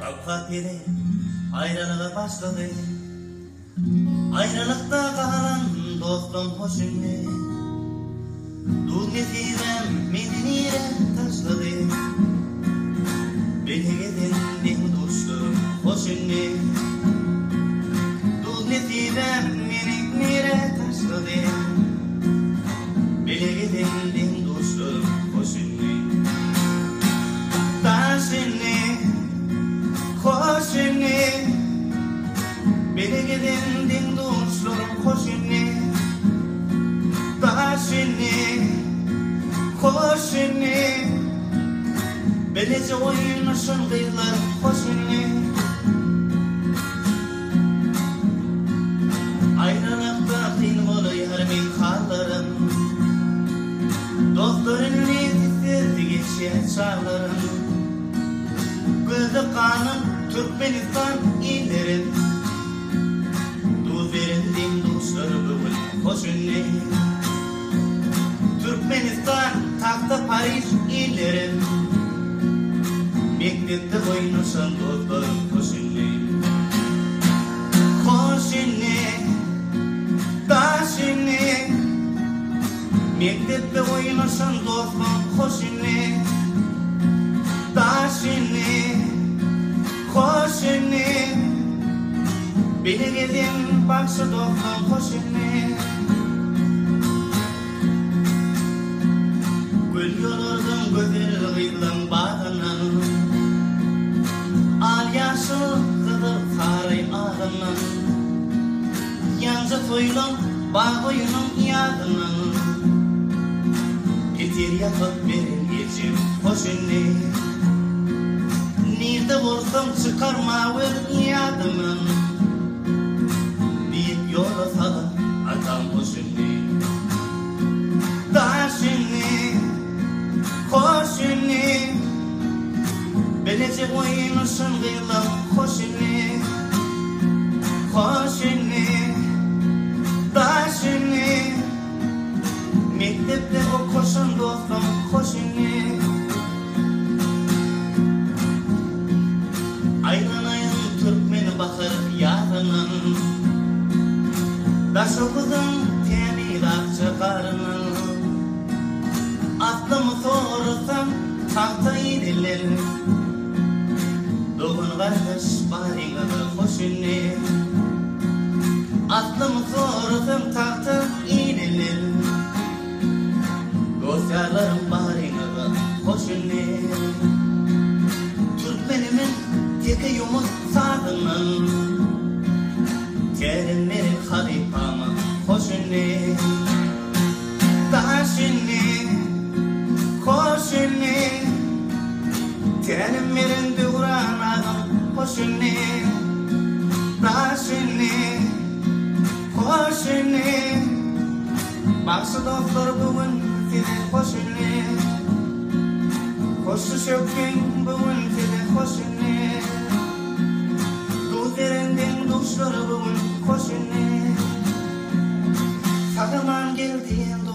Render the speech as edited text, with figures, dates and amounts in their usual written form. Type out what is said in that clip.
Kalkak yere ayrılığa başladı. Ayrılıkta kalan dostum hoşunne. Dur getirem Medine'ye taşladı. Beni gidindim dostum hoşunne. Dur getirem Medine'ye taşladı. Beni gidindim dostum hoşunne. Taşınne hoşunne. Beni gidindim dostum hoşunne. Taşınne hoşunne. Belece oynasın kıyılar hoşunne. Ayrılıkta kıyın oluyor min karlarım. Doktorun nefisizdi geçer çağlarım. Gözü kanım Türkmenistan illerim. Dur verildim dostlar bugün hoşunne. Türkmenistan tahtı Paris illerim. Mektepte oynasın dostlar hoşunne. Hoşunne, taşınne. Mektepte oynasın dostum hoşunne. Taşınne, hoşunne. Beni gidin baksı dostum hoşunne. Gül yolurdun güzel kıyılan bağından. Al yaşıl kıdır saray ağından. Yancı toylum bağ boyunun yadından. Getir yapıp verin geçim hoşunne. Nerede olsam çıkarma ver yadımın. Deyip yola salın atam hoşunne. Taşınne hoşunne. Belece oynasın kıyılan hoşunne. Hoşunne, taşınne. Mektepte okursun dostum hoşunne. Aylanayın Türkmeni bakır yarının. Daşı kızın temir akçı karının. Aklımı sorursam tahta inilir. Doğun kardeş barinadı hoşunne. Aklımı sorursam tahta inilir. Dosyalarım barinadı hoşunne. Türkmenimin teki yumut sağının. Terimlerin halifamı hoşunne. Taşınne hoşunne. Terimlerin duran ağım hoşunne. Taşınne hoşunne. Baksı dostlar bugün size hoşunne. Hoşu şökün bugün size hoşunne. Dostlar bugün hoşunne. Sağıman geldiğin